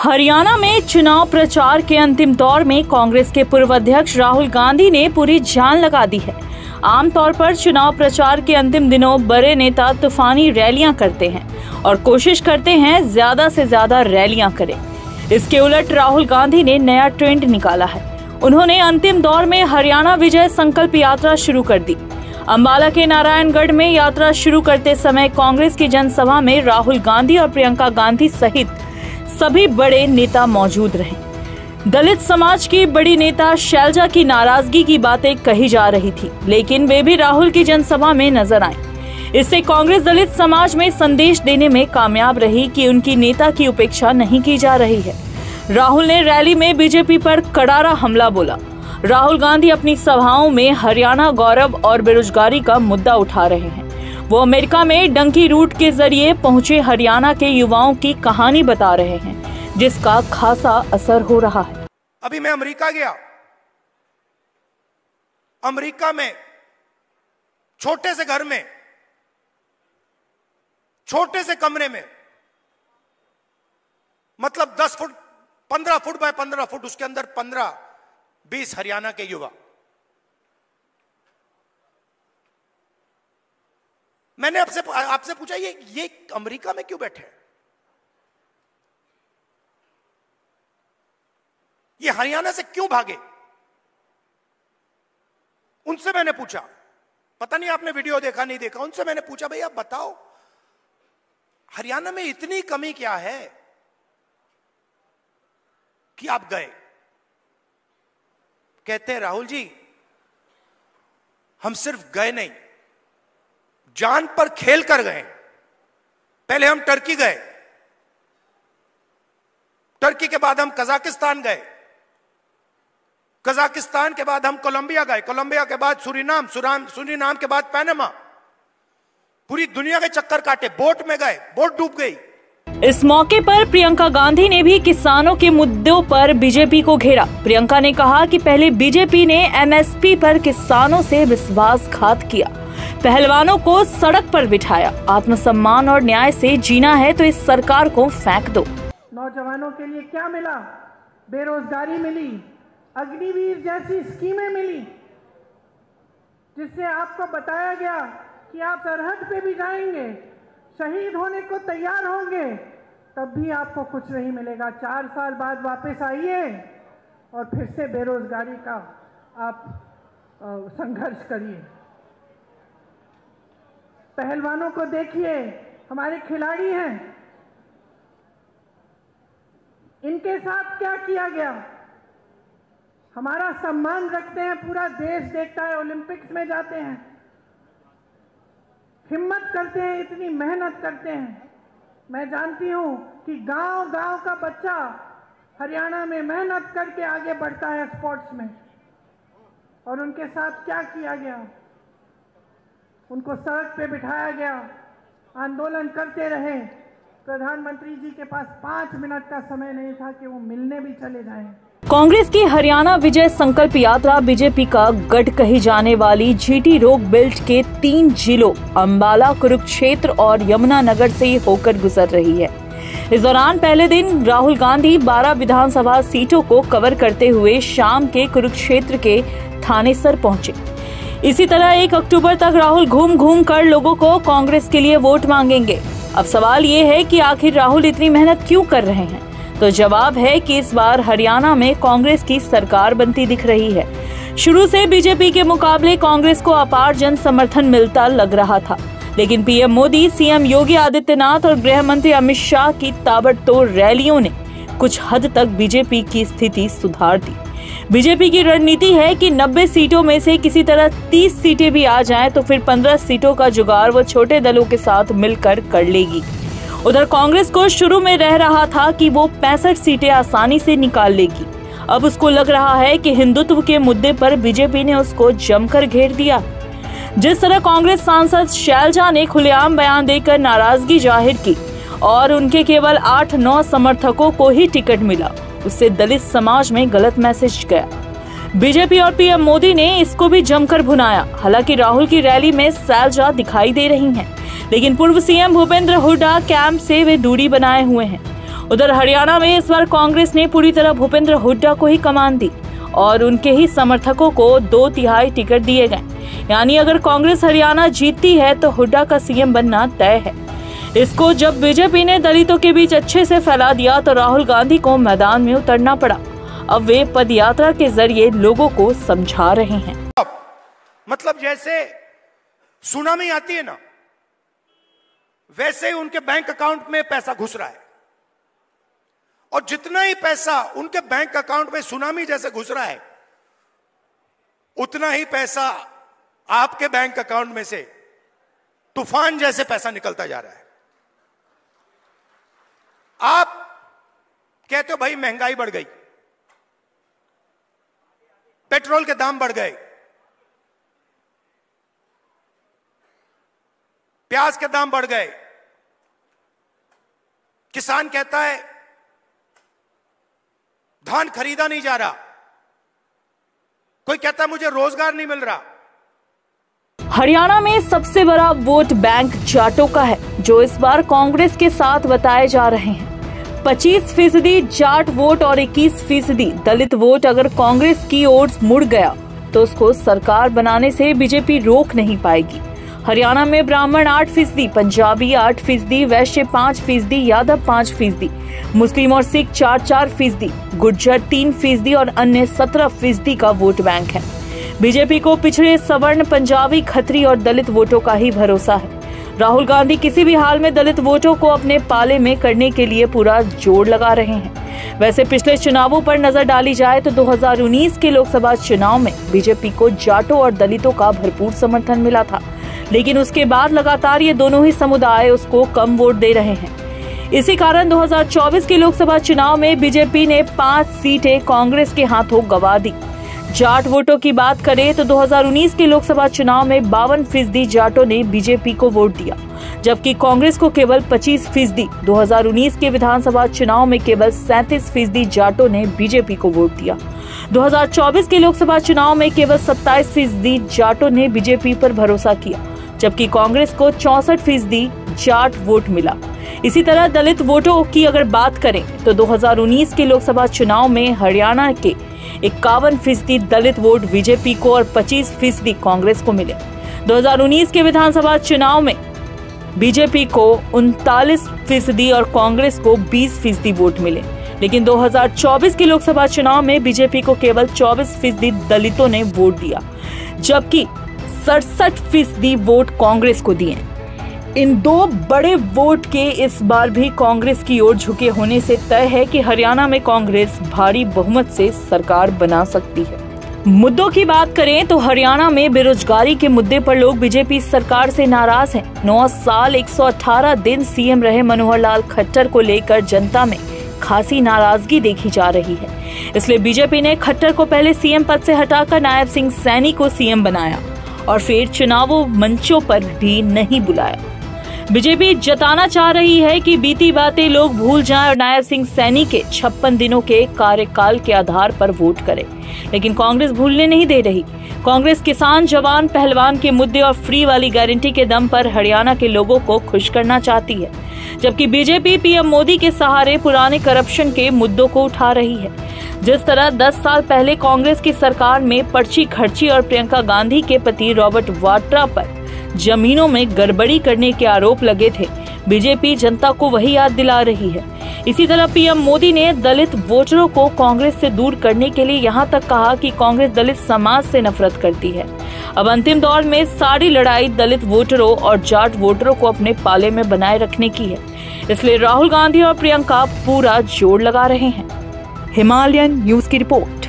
हरियाणा में चुनाव प्रचार के अंतिम दौर में कांग्रेस के पूर्व अध्यक्ष राहुल गांधी ने पूरी जान लगा दी है। आमतौर पर चुनाव प्रचार के अंतिम दिनों बड़े नेता तूफानी रैलियां करते हैं और कोशिश करते हैं ज्यादा से ज्यादा रैलियां करें। इसके उलट राहुल गांधी ने नया ट्रेंड निकाला है। उन्होंने अंतिम दौर में हरियाणा विजय संकल्प यात्रा शुरू कर दी। अंबाला के नारायणगढ़ में यात्रा शुरू करते समय कांग्रेस की जनसभा में राहुल गांधी और प्रियंका गांधी सहित सभी बड़े नेता मौजूद रहे। दलित समाज की बड़ी नेता शैलजा की नाराजगी की बातें कही जा रही थी, लेकिन वे भी राहुल की जनसभा में नजर आए। इससे कांग्रेस दलित समाज में संदेश देने में कामयाब रही कि उनकी नेता की उपेक्षा नहीं की जा रही है। राहुल ने रैली में बीजेपी पर करारा हमला बोला। राहुल गांधी अपनी सभाओं में हरियाणा गौरव और बेरोजगारी का मुद्दा उठा रहे हैं। वो अमेरिका में डंकी रूट के जरिए पहुंचे हरियाणा के युवाओं की कहानी बता रहे हैं, जिसका खासा असर हो रहा है। अभी मैं अमेरिका गया। अमेरिका में छोटे से घर में, छोटे से कमरे में, मतलब 10 फुट 15 फुट बाय 15 फुट, उसके अंदर 15-20 हरियाणा के युवा। मैंने आपसे पूछा ये अमेरिका में क्यों बैठे हैं? ये हरियाणा से क्यों भागे? उनसे मैंने पूछा, पता नहीं आपने वीडियो देखा नहीं देखा, उनसे मैंने पूछा भाई आप बताओ हरियाणा में इतनी कमी क्या है कि आप गए? कहते हैं राहुल जी हम सिर्फ गए नहीं, जान पर खेल कर गए। पहले हम टर्की गए, टर्की के बाद हम कजाकिस्तान गए, कजाकिस्तान के बाद हम कोलंबिया गए, कोलंबिया के बाद सूरीनाम, सूरीनाम के बाद पनामा। पूरी दुनिया के चक्कर काटे, बोट में गए, बोट डूब गई। इस मौके पर प्रियंका गांधी ने भी किसानों के मुद्दों पर बीजेपी को घेरा। प्रियंका ने कहा कि पहले बीजेपी ने एमएसपी पर किसानों से विश्वासघात किया, पहलवानों को सड़क पर बिठाया। आत्मसम्मान और न्याय से जीना है तो इस सरकार को फेंक दो। नौजवानों के लिए क्या मिला? बेरोजगारी मिली, अग्निवीर जैसी स्कीमें मिली, जिससे आपको बताया गया कि आप सरहद पे भी जाएंगे, शहीद होने को तैयार होंगे, तब भी आपको कुछ नहीं मिलेगा। 4 साल बाद वापस आइए और फिर से बेरोजगारी का आप संघर्ष करिए। पहलवानों को देखिए, हमारे खिलाड़ी हैं, इनके साथ क्या किया गया? हमारा सम्मान रखते हैं, पूरा देश देखता है, ओलंपिक्स में जाते हैं, हिम्मत करते हैं, इतनी मेहनत करते हैं। मैं जानती हूं कि गांव-गांव का बच्चा हरियाणा में मेहनत करके आगे बढ़ता है स्पोर्ट्स में, और उनके साथ क्या किया गया? उनको सड़क पे बिठाया गया, आंदोलन करते रहे। प्रधानमंत्री जी के पास 5 मिनट का समय नहीं था कि वो मिलने भी चले जाएं। कांग्रेस की हरियाणा विजय संकल्प यात्रा बीजेपी का गढ़ कही जाने वाली जीटी रोड बेल्ट के 3 जिलों अंबाला, कुरुक्षेत्र और यमुनानगर से होकर गुजर रही है। इस दौरान पहले दिन राहुल गांधी 12 विधानसभा सीटों को कवर करते हुए शाम के कुरुक्षेत्र के थानेसर पहुंचे। इसी तरह 1 अक्टूबर तक राहुल घूम घूम कर लोगों को कांग्रेस के लिए वोट मांगेंगे। अब सवाल ये है कि आखिर राहुल इतनी मेहनत क्यों कर रहे हैं? तो जवाब है कि इस बार हरियाणा में कांग्रेस की सरकार बनती दिख रही है। शुरू से बीजेपी के मुकाबले कांग्रेस को अपार जन समर्थन मिलता लग रहा था, लेकिन पीएम मोदी, सीएम योगी आदित्यनाथ और गृह मंत्री अमित शाह की ताबड़तोड़ रैलियों ने कुछ हद तक बीजेपी की स्थिति सुधार दी। बीजेपी की रणनीति है कि 90 सीटों में से किसी तरह 30 सीटें भी आ जाएं तो फिर 15 सीटों का जुगाड़ वो छोटे दलों के साथ मिलकर कर लेगी। उधर कांग्रेस को शुरू में रह रहा था कि वो 65 सीटें आसानी से निकाल लेगी। अब उसको लग रहा है कि हिंदुत्व के मुद्दे पर बीजेपी ने उसको जमकर घेर दिया। जिस तरह कांग्रेस सांसद शैलजा ने खुलेआम बयान देकर नाराजगी जाहिर की और उनके केवल 8-9 समर्थकों को ही टिकट मिला, उससे दलित समाज में गलत मैसेज गया। बीजेपी और पीएम मोदी ने इसको भी जमकर भुनाया। हालांकि राहुल की रैली में शैलजा दिखाई दे रही हैं, लेकिन पूर्व सीएम भूपेंद्र हुड्डा कैंप से वे दूरी बनाए हुए हैं। उधर हरियाणा में इस बार कांग्रेस ने पूरी तरह भूपेंद्र हुड्डा को ही कमान दी और उनके ही समर्थकों को 2/3 टिकट दिए गए। यानी अगर कांग्रेस हरियाणा जीतती है तो हुड्डा का सीएम बनना तय है। इसको जब बीजेपी ने दलितों के बीच अच्छे से फैला दिया तो राहुल गांधी को मैदान में उतरना पड़ा। अब वे पदयात्रा के जरिए लोगों को समझा रहे हैं। मतलब जैसे सुनामी आती है ना, वैसे ही उनके बैंक अकाउंट में पैसा घुस रहा है और जितना ही पैसा उनके बैंक अकाउंट में सुनामी जैसे घुस रहा है, उतना ही पैसा आपके बैंक अकाउंट में से तूफान जैसे पैसा निकलता जा रहा है। आप कहते हो भाई महंगाई बढ़ गई, पेट्रोल के दाम बढ़ गए, प्याज के दाम बढ़ गए। किसान कहता है धान खरीदा नहीं जा रहा, कोई कहता है मुझे रोजगार नहीं मिल रहा। हरियाणा में सबसे बड़ा वोट बैंक जाटों का है, जो इस बार कांग्रेस के साथ बताए जा रहे हैं। 25% जाट वोट और 21% दलित वोट अगर कांग्रेस की ओर मुड़ गया तो उसको सरकार बनाने से बीजेपी रोक नहीं पाएगी। हरियाणा में ब्राह्मण 8%, पंजाबी 8%, वैश्य 5%, यादव 5%, मुस्लिम और सिख 4%, गुर्जर 3% और अन्य 17% का वोट बैंक है। बीजेपी को पिछड़े सवर्ण, पंजाबी, खत्री और दलित वोटों का ही भरोसा है। राहुल गांधी किसी भी हाल में दलित वोटों को अपने पाले में करने के लिए पूरा जोर लगा रहे हैं। वैसे पिछले चुनावों पर नजर डाली जाए तो 2019 के लोकसभा चुनाव में बीजेपी को जाटों और दलितों का भरपूर समर्थन मिला था, लेकिन उसके बाद लगातार ये दोनों ही समुदाय उसको कम वोट दे रहे हैं। इसी कारण 2024 के लोकसभा चुनाव में बीजेपी ने 5 सीटें कांग्रेस के हाथों गंवा दी। जाट वोटों की बात करें तो 2019 के लोकसभा चुनाव में 52% जाटों ने बीजेपी को वोट दिया, जबकि कांग्रेस को केवल 25%। 2019 के विधानसभा चुनाव में केवल 37% जाटों ने बीजेपी को वोट दिया। 2024 के लोकसभा चुनाव में केवल 27% जाटों ने बीजेपी पर भरोसा किया, जबकि कांग्रेस को 64% जाट वोट मिला। इसी तरह दलित वोटों की अगर बात करें तो 2019 के लोकसभा चुनाव में हरियाणा के 51% दलित वोट बीजेपी को और 25% कांग्रेस को मिले। 2019 के विधानसभा चुनाव में बीजेपी को 39% और कांग्रेस को 20% वोट मिले, लेकिन 2024 के लोकसभा चुनाव में बीजेपी को केवल 24% दलितों ने वोट दिया, जबकि 67% वोट कांग्रेस को दिए। इन दो बड़े वोट के इस बार भी कांग्रेस की ओर झुके होने से तय है कि हरियाणा में कांग्रेस भारी बहुमत से सरकार बना सकती है। मुद्दों की बात करें तो हरियाणा में बेरोजगारी के मुद्दे पर लोग बीजेपी सरकार से नाराज हैं। 9 साल 118 दिन सीएम रहे मनोहर लाल खट्टर को लेकर जनता में खासी नाराजगी देखी जा रही है। इसलिए बीजेपी ने खट्टर को पहले सीएम पद से हटाकर नायब सिंह सैनी को सीएम बनाया और फिर चुनावों मंचों पर भी नहीं बुलाया। बीजेपी जताना चाह रही है कि बीती बातें लोग भूल जाएं और नायब सिंह सैनी के 56 दिनों के कार्यकाल के आधार पर वोट करें, लेकिन कांग्रेस भूलने नहीं दे रही। कांग्रेस किसान, जवान, पहलवान के मुद्दे और फ्री वाली गारंटी के दम पर हरियाणा के लोगों को खुश करना चाहती है, जबकि बीजेपी पीएम मोदी के सहारे पुराने करप्शन के मुद्दों को उठा रही है। जिस तरह 10 साल पहले कांग्रेस की सरकार में पर्ची खर्ची और प्रियंका गांधी के पति रॉबर्ट वाड्रा पर जमीनों में गड़बड़ी करने के आरोप लगे थे, बीजेपी जनता को वही याद दिला रही है। इसी तरह पीएम मोदी ने दलित वोटरों को कांग्रेस से दूर करने के लिए यहां तक कहा कि कांग्रेस दलित समाज से नफरत करती है। अब अंतिम दौर में सारी लड़ाई दलित वोटरों और जाट वोटरों को अपने पाले में बनाए रखने की है, इसलिए राहुल गांधी और प्रियंका पूरा जोर लगा रहे हैं। हिमालयन न्यूज की रिपोर्ट।